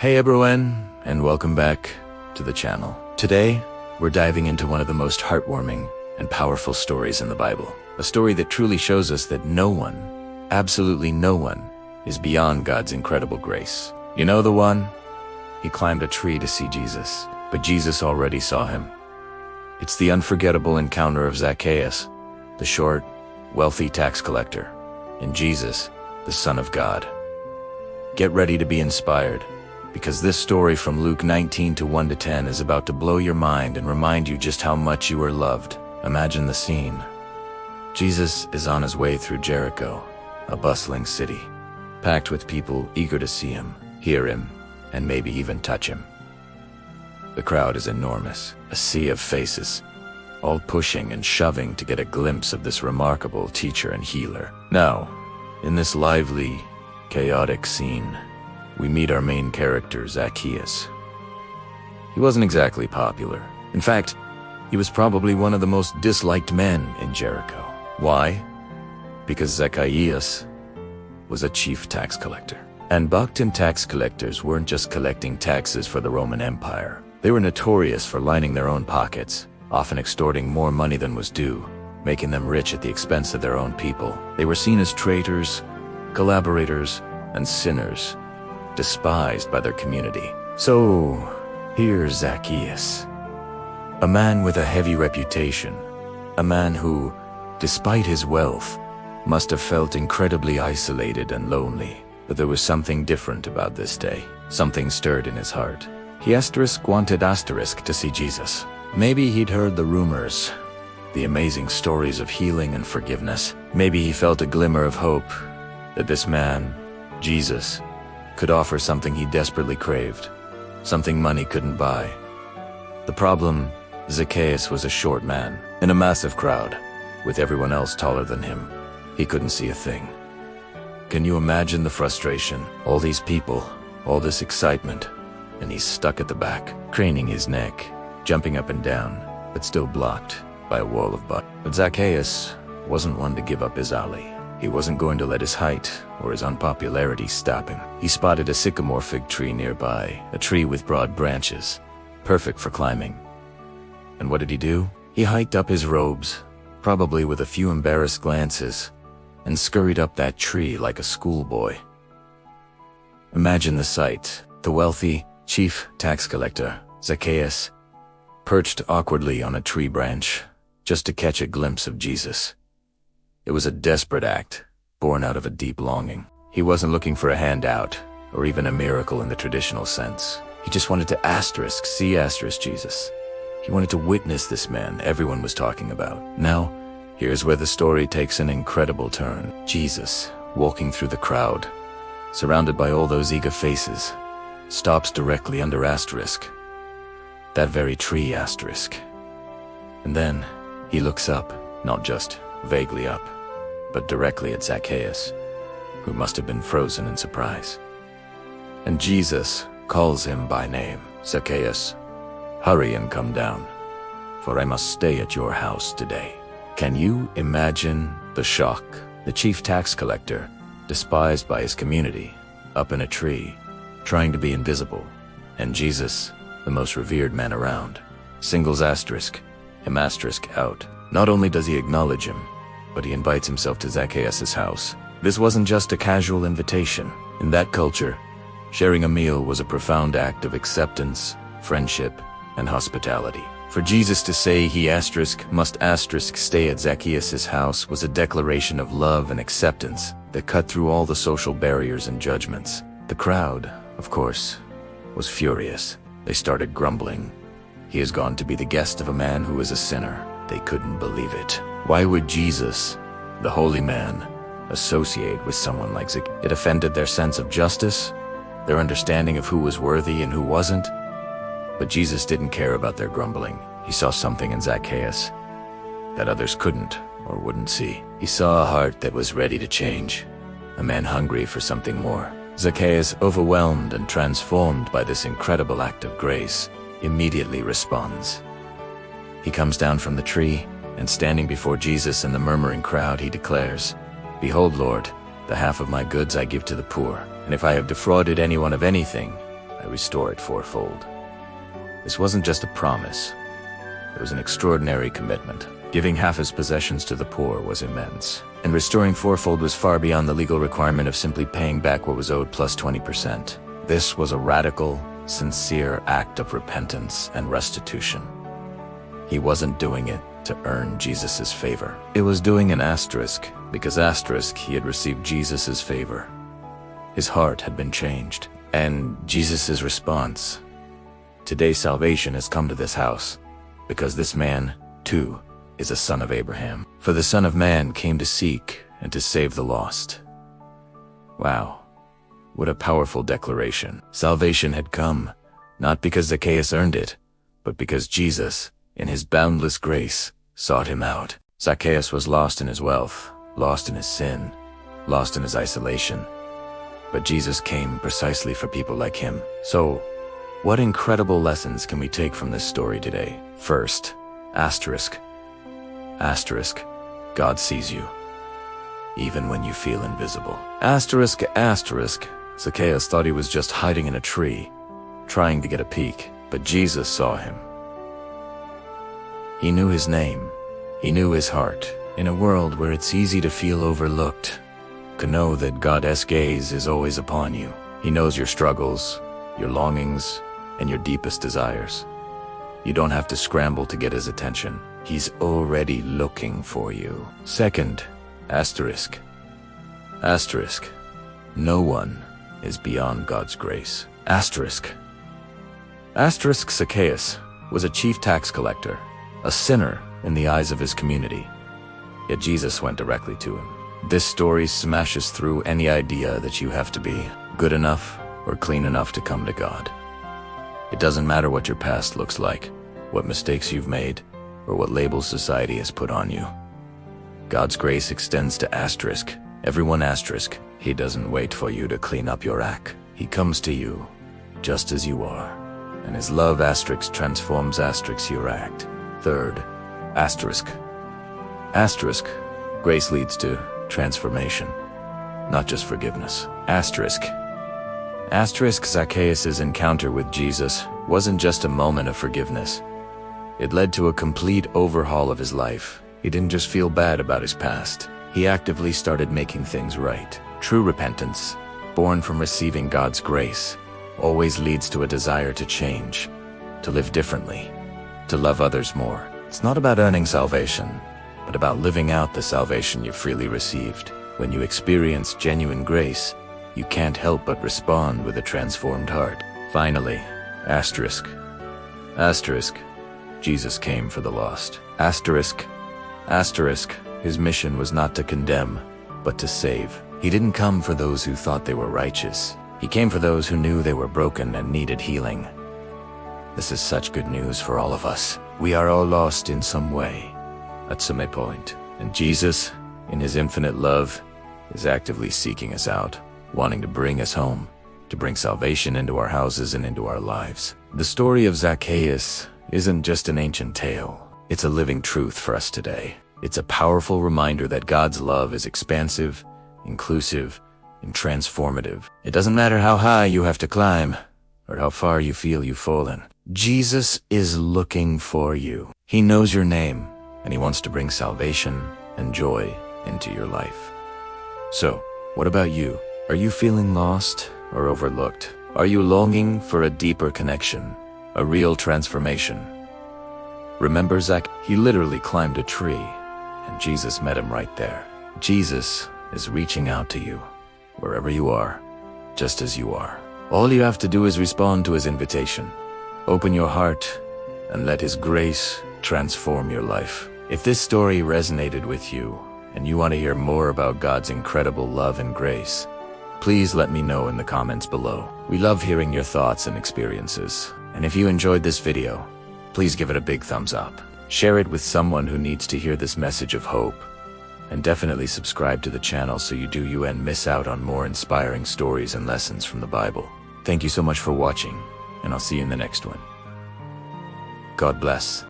Hey everyone, and welcome back to the channel. Today, we're diving into one of the most heartwarming and powerful stories in the Bible. A story that truly shows us that no one, absolutely no one, is beyond God's incredible grace. You know the one? He climbed a tree to see Jesus, but Jesus already saw him. It's the unforgettable encounter of Zacchaeus, the short, wealthy tax collector, and Jesus, the Son of God. Get ready to be inspired, because this story from Luke 19 to 1 to 10 is about to blow your mind and remind you just how much you are loved. Imagine the scene. Jesus is on his way through Jericho, a bustling city, packed with people eager to see him, hear him, and maybe even touch him. The crowd is enormous, a sea of faces, all pushing and shoving to get a glimpse of this remarkable teacher and healer. Now, in this lively, chaotic scene, we meet our main character, Zacchaeus. He wasn't exactly popular. In fact, he was probably one of the most disliked men in Jericho. Why? Because Zacchaeus was a chief tax collector. And Bactrian tax collectors weren't just collecting taxes for the Roman Empire. They were notorious for lining their own pockets, often extorting more money than was due, making them rich at the expense of their own people. They were seen as traitors, collaborators, and sinners, despised by their community. So, here's Zacchaeus, a man with a heavy reputation, a man who, despite his wealth, must have felt incredibly isolated and lonely. But there was something different about this day. Something stirred in his heart. He wanted to see Jesus. Maybe he'd heard the rumors, the amazing stories of healing and forgiveness. Maybe he felt a glimmer of hope that this man, Jesus, could offer something he desperately craved, something money couldn't buy. The problem, Zacchaeus was a short man in a massive crowd, with everyone else taller than him. He couldn't see a thing. Can you imagine the frustration? All these people, all this excitement, and he's stuck at the back, craning his neck, jumping up and down, but still blocked by a wall of butt. But Zacchaeus wasn't one to give up his alley. He wasn't going to let his height or his unpopularity stop him. He spotted a sycamore fig tree nearby, a tree with broad branches, perfect for climbing. And what did he do? He hiked up his robes, probably with a few embarrassed glances, and scurried up that tree like a schoolboy. Imagine the sight. The wealthy chief tax collector, Zacchaeus, perched awkwardly on a tree branch, just to catch a glimpse of Jesus. It was a desperate act, born out of a deep longing. He wasn't looking for a handout, or even a miracle in the traditional sense. He just wanted to see Jesus. He wanted to witness this man everyone was talking about. Now, here's where the story takes an incredible turn. Jesus, walking through the crowd, surrounded by all those eager faces, stops directly under that very tree asterisk. And then he looks up, not just vaguely up, but directly at Zacchaeus, who must have been frozen in surprise. And Jesus calls him by name. Zacchaeus, hurry and come down, for I must stay at your house today. Can you imagine the shock? The chief tax collector, despised by his community, up in a tree, trying to be invisible, and Jesus, the most revered man around, singles him out. Not only does he acknowledge him, but he invites himself to Zacchaeus' house. This wasn't just a casual invitation. In that culture, sharing a meal was a profound act of acceptance, friendship, and hospitality. For Jesus to say he must stay at Zacchaeus' house was a declaration of love and acceptance that cut through all the social barriers and judgments. The crowd, of course, was furious. They started grumbling. He has gone to be the guest of a man who is a sinner. They couldn't believe it. Why would Jesus, the holy man, associate with someone like Zacchaeus? It offended their sense of justice, their understanding of who was worthy and who wasn't. But Jesus didn't care about their grumbling. He saw something in Zacchaeus that others couldn't or wouldn't see. He saw a heart that was ready to change, a man hungry for something more. Zacchaeus, overwhelmed and transformed by this incredible act of grace, immediately responds. He comes down from the tree, and standing before Jesus and the murmuring crowd, he declares, "Behold, Lord, the half of my goods I give to the poor, and if I have defrauded anyone of anything, I restore it fourfold. This wasn't just a promise. It was an extraordinary commitment. Giving half his possessions to the poor was immense. And restoring fourfold was far beyond the legal requirement of simply paying back what was owed plus 20%. This was a radical, sincere act of repentance and restitution. He wasn't doing it to earn Jesus' favor. It was doing an asterisk, because asterisk he had received Jesus' favor. His heart had been changed. And Jesus' response, "Today salvation has come to this house, because this man, too, is a son of Abraham. For the Son of Man came to seek and to save the lost." Wow, what a powerful declaration. Salvation had come, not because Zacchaeus earned it, but because Jesus, in his boundless grace, sought him out. Zacchaeus was lost in his wealth, lost in his sin, lost in his isolation. But Jesus came precisely for people like him. So, what incredible lessons can we take from this story today? First, asterisk. Asterisk, God sees you, even when you feel invisible. Asterisk, asterisk, Zacchaeus thought he was just hiding in a tree, trying to get a peek, but Jesus saw him. He knew his name. He knew his heart. In a world where it's easy to feel overlooked, to know that God's gaze is always upon you. He knows your struggles, your longings, and your deepest desires. You don't have to scramble to get his attention. He's already looking for you. Second, asterisk. Asterisk. No one is beyond God's grace. Asterisk. Asterisk Zacchaeus was a chief tax collector, a sinner in the eyes of his community. Yet Jesus went directly to him. This story smashes through any idea that you have to be good enough or clean enough to come to God. It doesn't matter what your past looks like, what mistakes you've made, or what labels society has put on you. God's grace extends to asterisk, everyone asterisk. He doesn't wait for you to clean up your act. He comes to you just as you are, and his love asterisk transforms asterisk your act. Third, asterisk. Asterisk, grace leads to transformation, not just forgiveness. Asterisk. Asterisk Zacchaeus' encounter with Jesus wasn't just a moment of forgiveness. It led to a complete overhaul of his life. He didn't just feel bad about his past. He actively started making things right. True repentance, born from receiving God's grace, always leads to a desire to change, to live differently, to love others more. It's not about earning salvation, but about living out the salvation you freely received. When you experience genuine grace, you can't help but respond with a transformed heart. Finally, asterisk. Asterisk. Jesus came for the lost. Asterisk. Asterisk. His mission was not to condemn, but to save. He didn't come for those who thought they were righteous. He came for those who knew they were broken and needed healing. This is such good news for all of us. We are all lost in some way, at some point. And Jesus, in his infinite love, is actively seeking us out, wanting to bring us home, to bring salvation into our houses and into our lives. The story of Zacchaeus isn't just an ancient tale. It's a living truth for us today. It's a powerful reminder that God's love is expansive, inclusive, and transformative. It doesn't matter how high you have to climb, or how far you feel you've fallen. Jesus is looking for you. He knows your name, and he wants to bring salvation and joy into your life. So, what about you? Are you feeling lost or overlooked? Are you longing for a deeper connection, a real transformation? Remember Zach? He literally climbed a tree, and Jesus met him right there. Jesus is reaching out to you, wherever you are, just as you are. All you have to do is respond to his invitation. Open your heart and let his grace transform your life. If this story resonated with you and you want to hear more about God's incredible love and grace, please let me know in the comments below. We love hearing your thoughts and experiences. And if you enjoyed this video, please give it a big thumbs up. Share it with someone who needs to hear this message of hope. And definitely subscribe to the channel so you and miss out on more inspiring stories and lessons from the Bible. Thank you so much for watching, and I'll see you in the next one. God bless.